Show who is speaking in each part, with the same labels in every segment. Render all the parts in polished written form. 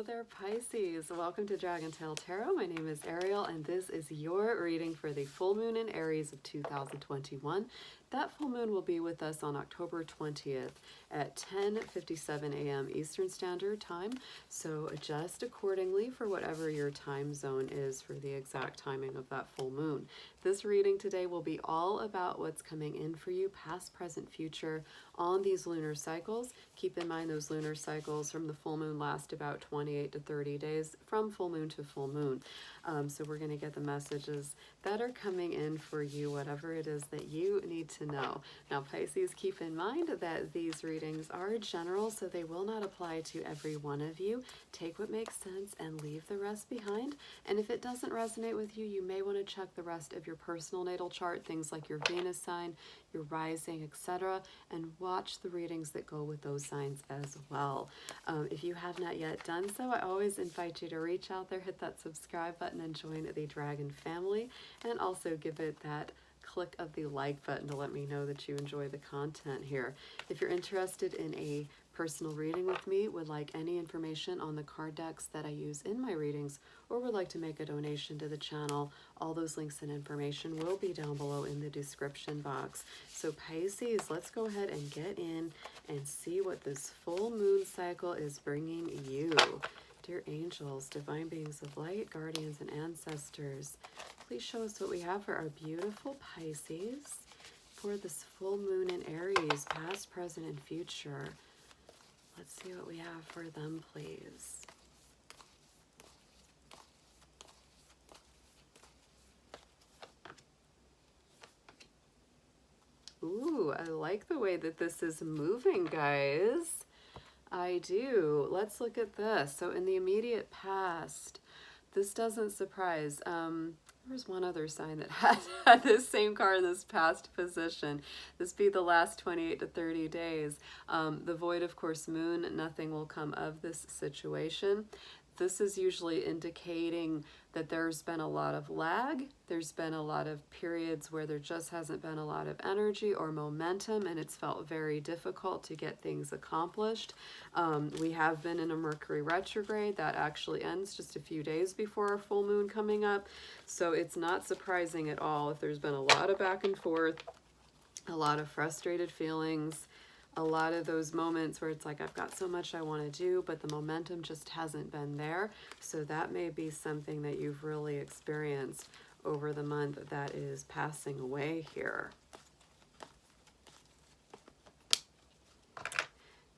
Speaker 1: Hello there, Pisces. Welcome to DragonTaleTarot. My name is Ariel, and this is your reading for the full moon in Aries of 2021. That full moon will be with us on October 20th at 10:57 a.m. Eastern Standard Time. So adjust accordingly for whatever your time zone is for the exact timing of that full moon. This reading today will be all about what's coming in for you, past, present, future, on these lunar cycles. Keep in mind those lunar cycles from the full moon last about 28 to 30 days from full moon to full moon. So we're going to get the messages that are coming in for you, whatever it is that you need to know. Now, Pisces, keep in mind that these readings are general, so they will not apply to every one of you. Take what makes sense and leave the rest behind. And if it doesn't resonate with you, you may want to check the rest of your personal natal chart, things like your Venus sign, your rising, etc., and watch the readings that go with those signs as well. If you have not yet done so, I always invite you to reach out there, hit that subscribe button, and join the Dragon family, and also give it that click of the like button to let me know that you enjoy the content here. If you're interested in a personal reading with me, would like any information on the card decks that I use in my readings, or would like to make a donation to the channel, all those links and information will be down below in the description box. So Pisces, let's go ahead and get in and see what this full moon cycle is bringing you. Dear angels, divine beings of light, guardians, and ancestors, please show us what we have for our beautiful Pisces for this full moon in Aries, past, present, and future. Let's see what we have for them, please. Ooh, I like the way that this is moving, guys. I do. Let's look at this. So in the immediate past, this doesn't surprise. There's one other sign that had this same card in this past position. This be the last 28 to 30 days. The void, of course, moon, nothing will come of this situation. This is usually indicating that there's been a lot of lag. There's been a lot of periods where there just hasn't been a lot of energy or momentum, and it's felt very difficult to get things accomplished. We have been in a Mercury retrograde that actually ends just a few days before our full moon coming up. So it's not surprising at all if there's been a lot of back and forth, a lot of frustrated feelings, a lot of those moments where it's like, I've got so much I want to do, but the momentum just hasn't been there. So that may be something that you've really experienced over the month that is passing away here.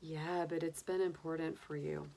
Speaker 1: Yeah, but it's been important for you.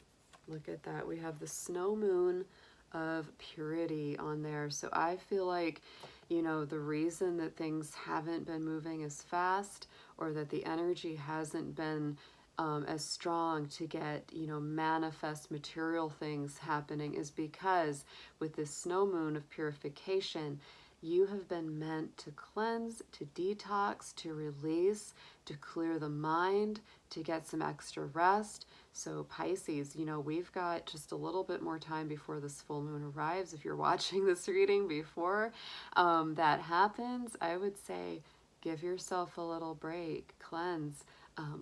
Speaker 1: Look at that. We have the snow moon of purity on there. So I feel like, you know, the reason that things haven't been moving as fast, or that the energy hasn't been as strong to get, you know, manifest material things happening, is because with this snow moon of purification, you have been meant to cleanse, to detox, to release, to clear the mind, to get some extra rest. So Pisces, you know, we've got just a little bit more time before this full moon arrives. If you're watching this reading before that happens, I would say give yourself a little break, cleanse,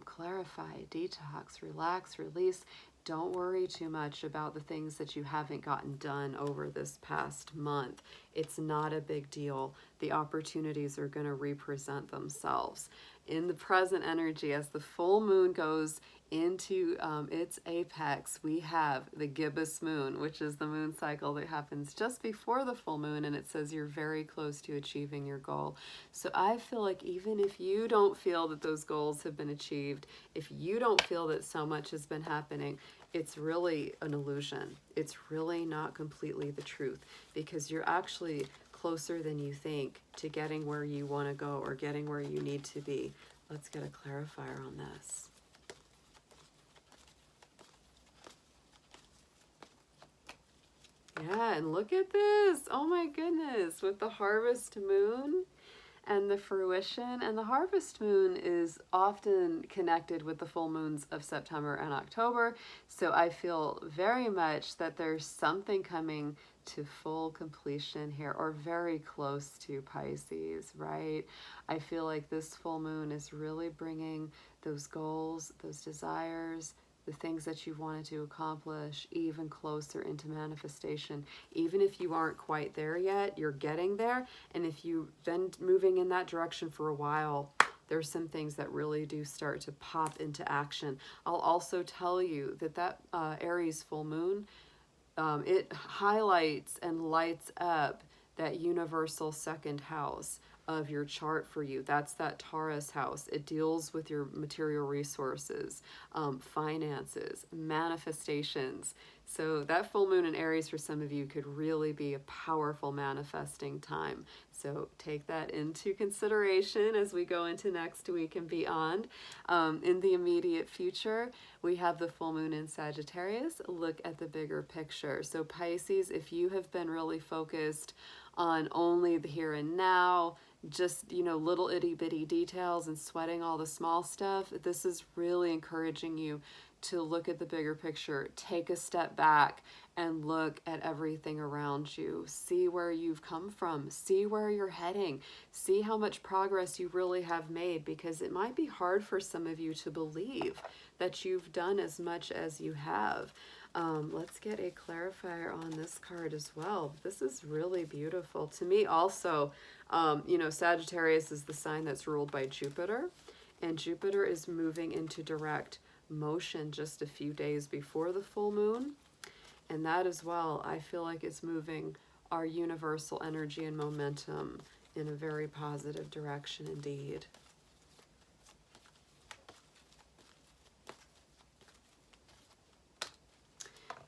Speaker 1: clarify, detox, relax, release. Don't worry too much about the things that you haven't gotten done over this past month. It's not a big deal. The opportunities are going to represent themselves. In the present energy, as the full moon goes into its apex, we have the Gibbous Moon, which is the moon cycle that happens just before the full moon, and it says you're very close to achieving your goal. So I feel like even if you don't feel that those goals have been achieved, if you don't feel that so much has been happening, it's really an illusion. It's really not completely the truth, because you're actually closer than you think to getting where you want to go or getting where you need to be. Let's get a clarifier on this. Yeah, and look at this. Oh my goodness, with the harvest moon and the fruition. And the harvest moon is often connected with the full moons of September and October. So I feel very much that there's something coming to full completion here, or very close to, Pisces, right? I feel like this full moon is really bringing those goals, those desires, the things that you've wanted to accomplish even closer into manifestation. Even if you aren't quite there yet, you're getting there. And if you've been moving in that direction for a while, there's some things that really do start to pop into action. I'll also tell you that Aries full moon, it highlights and lights up that universal second house of your chart for you. That's that Taurus house. It deals with your material resources, finances, manifestations. So that full moon in Aries for some of you could really be a powerful manifesting time. So take that into consideration as we go into next week and beyond. In the immediate future, we have the full moon in Sagittarius. Look at the bigger picture. So Pisces, if you have been really focused on only the here and now, just, little itty bitty details and sweating all the small stuff, this is really encouraging you to look at the bigger picture, take a step back and look at everything around you. See where you've come from, see where you're heading, see how much progress you really have made, because it might be hard for some of you to believe that you've done as much as you have. Let's get a clarifier on this card as well. This is really beautiful. To me also, Sagittarius is the sign that's ruled by Jupiter, and Jupiter is moving into direct motion just a few days before the full moon. And that as well, I feel like it's moving our universal energy and momentum in a very positive direction indeed.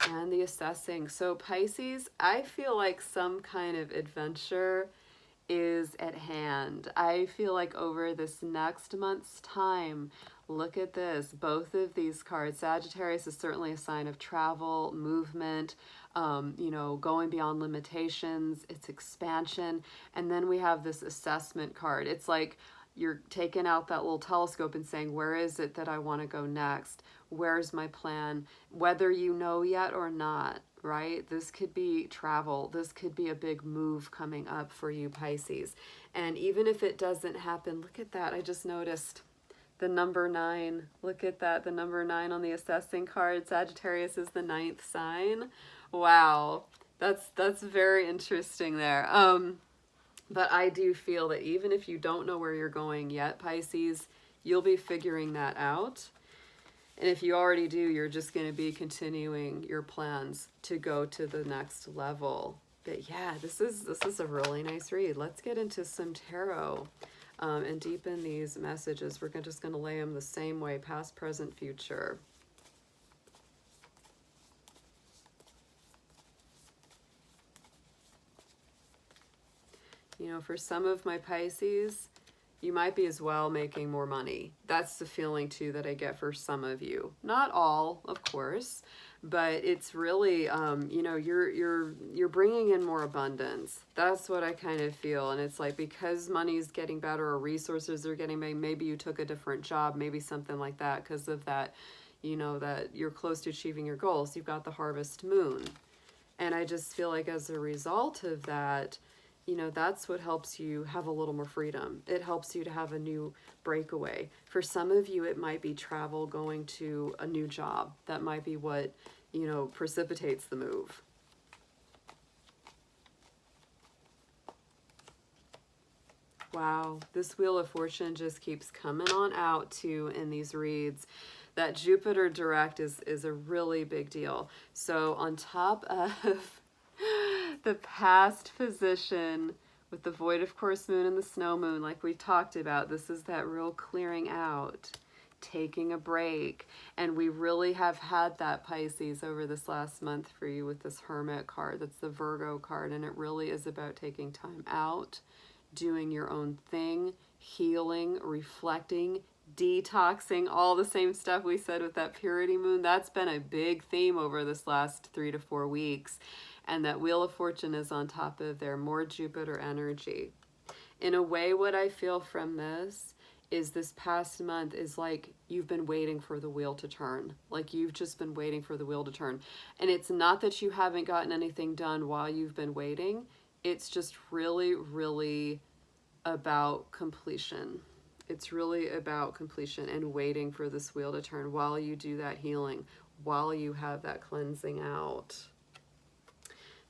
Speaker 1: And the assessing. So Pisces, I feel like some kind of adventure is at hand. I feel like over this next month's time, look at this, both of these cards. Sagittarius is certainly a sign of travel, movement, going beyond limitations, it's expansion. And then we have this assessment card. It's like you're taking out that little telescope and saying, where is it that I want to go next? Where's my plan? Whether you know yet or not, right? This could be travel. This could be a big move coming up for you, Pisces. And even if it doesn't happen, look at that. I just noticed the number 9. Look at that. The number 9 on the assessing card. Sagittarius is the 9th sign. Wow. That's very interesting there. But I do feel that even if you don't know where you're going yet, Pisces, you'll be figuring that out. And if you already do, you're just going to be continuing your plans to go to the next level. But yeah, this is a really nice read. Let's get into some tarot and deepen these messages. We're just going to lay them the same way, past, present, future. For some of my Pisces, you might be as well making more money. That's the feeling too that I get for some of you. Not all, of course, but it's really, you're bringing in more abundance. That's what I kind of feel. And it's like, because money's getting better or resources are getting made, maybe you took a different job, maybe something like that, because of that, that you're close to achieving your goals. You've got the harvest moon. And I just feel like as a result of that, that's what helps you have a little more freedom. It helps you to have a new breakaway. For some of you, it might be travel, going to a new job. That might be what, precipitates the move. Wow, this Wheel of Fortune just keeps coming on out too in these reads. That Jupiter direct is a really big deal. So on top of the past position with the void of course moon and the snow moon, like we talked about, this is that real clearing out, taking a break. And we really have had that, Pisces, over this last month for you with this Hermit card. That's the Virgo card, and it really is about taking time out, doing your own thing, healing, reflecting, detoxing, all the same stuff we said with that purity moon. That's been a big theme over this last 3 to 4 weeks. And that Wheel of Fortune is on top of there, more Jupiter energy. In a way, what I feel from this is this past month is like you've been waiting for the wheel to turn. Like you've just been waiting for the wheel to turn. And it's not that you haven't gotten anything done while you've been waiting. It's just really, really about completion. It's really about completion and waiting for this wheel to turn while you do that healing, while you have that cleansing out.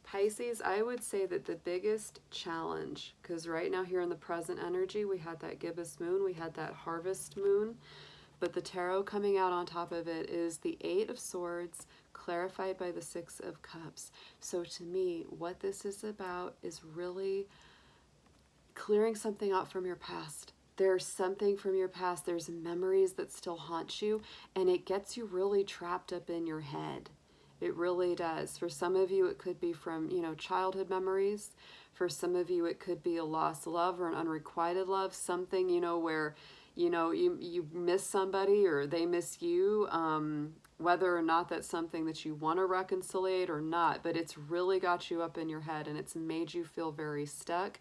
Speaker 1: Pisces, I would say that the biggest challenge, because right now here in the present energy, we had that gibbous moon, we had that harvest moon, but the tarot coming out on top of it is the Eight of Swords, clarified by the Six of Cups. So to me, what this is about is really clearing something out from your past. There's something from your past, there's memories that still haunt you, and it gets you really trapped up in your head. It really does. For some of you, it could be from, childhood memories. For some of you, it could be a lost love or an unrequited love, something, where, you miss somebody or they miss you, whether or not that's something that you want to reconcile or not, but it's really got you up in your head and it's made you feel very stuck.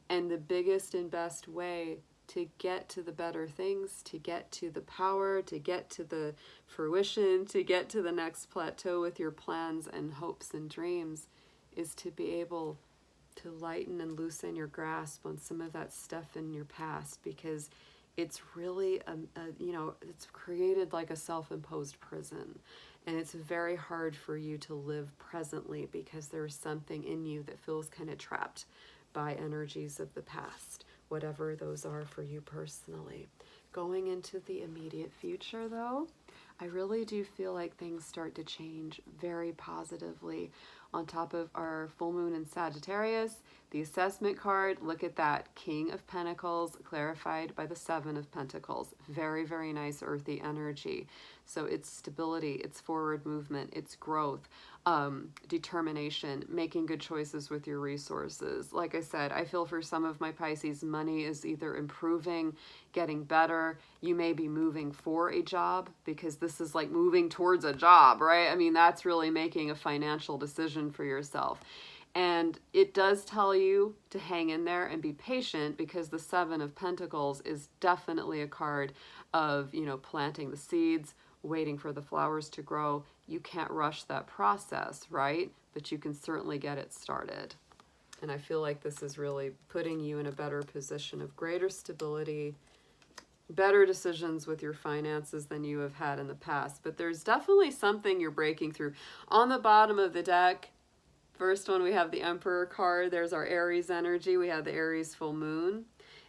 Speaker 1: And the biggest and best way to get to the better things, to get to the power, to get to the fruition, to get to the next plateau with your plans and hopes and dreams is to be able to lighten and loosen your grasp on some of that stuff in your past, because it's really, it's created like a self-imposed prison. And it's very hard for you to live presently because there's something in you that feels kind of trapped by energies of the past, whatever those are for you personally. Going into the immediate future, though, I really do feel like things start to change very positively. On top of our full moon in Sagittarius, the assessment card, look at that, King of Pentacles, clarified by the Seven of Pentacles. Very, very nice earthy energy. So it's stability, it's forward movement, it's growth, determination, making good choices with your resources. Like I said, I feel for some of my Pisces, money is either improving, getting better. You may be moving for a job, because this is like moving towards a job, right? I mean, that's really making a financial decision for yourself. And it does tell you to hang in there and be patient, because the Seven of Pentacles is definitely a card of, planting the seeds, waiting for the flowers to grow. You can't rush that process, right? But you can certainly get it started. And I feel like this is really putting you in a better position of greater stability, better decisions with your finances than you have had in the past. But there's definitely something you're breaking through. On the bottom of the deck, first one, we have the Emperor card. There's our Aries energy. We have the Aries full moon.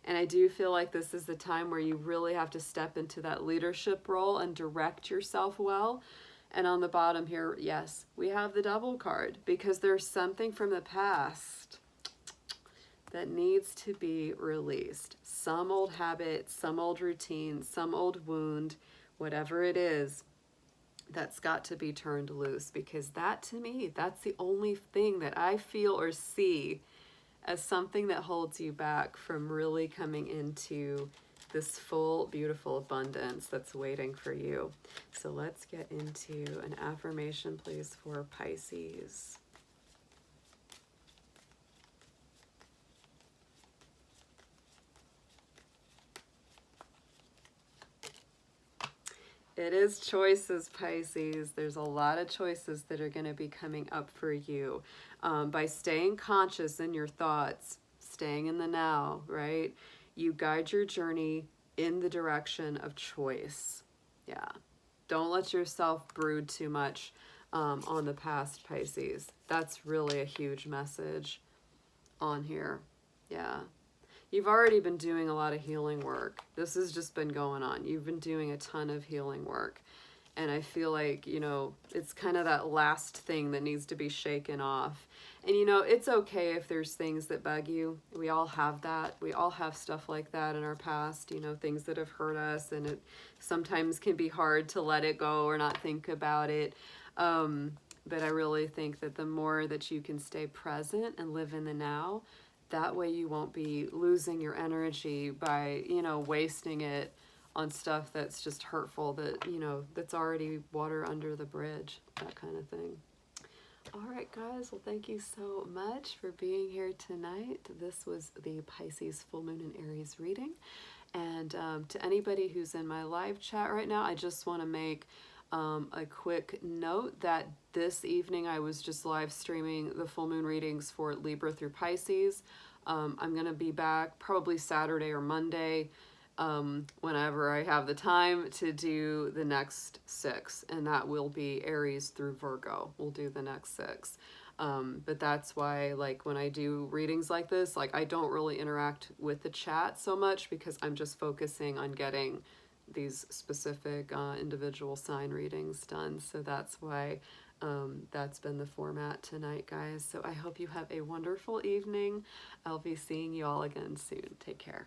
Speaker 1: And I do feel like this is the time where you really have to step into that leadership role and direct yourself well. And on the bottom here, yes, we have the Devil card, because there's something from the past that needs to be released. Some old habit, some old routine, some old wound, whatever it is, that's got to be turned loose, because that, to me, that's the only thing that I feel or see as something that holds you back from really coming into this full, beautiful abundance that's waiting for you. So let's get into an affirmation, please, for Pisces. It is choices, Pisces. There's a lot of choices that are going to be coming up for you. By staying conscious in your thoughts, staying in the now, right? You guide your journey in the direction of choice. Yeah. Don't let yourself brood too much on the past, Pisces. That's really a huge message on here. Yeah. You've already been doing a lot of healing work. This has just been going on. You've been doing a ton of healing work. And I feel like, it's kind of that last thing that needs to be shaken off. And, it's okay if there's things that bug you. We all have that. We all have stuff like that in our past, things that have hurt us. And it sometimes can be hard to let it go or not think about it. But I really think that the more that you can stay present and live in the now, that way you won't be losing your energy by, wasting it on stuff that's just hurtful, that, that's already water under the bridge, that kind of thing. All right, guys. Well, thank you so much for being here tonight. This was the Pisces full moon and Aries reading. And to anybody who's in my live chat right now, I just want to make a quick note that this evening I was just live streaming the full moon readings for Libra through Pisces. I'm going to be back probably Saturday or Monday whenever I have the time to do the next 6, and that will be Aries through Virgo. We'll do the next 6. But that's why, like, when I do readings like this, like, I don't really interact with the chat so much because I'm just focusing on getting these specific individual sign readings done. So that's why that's been the format tonight, guys. So I hope you have a wonderful evening. I'll be seeing you all again soon. Take care.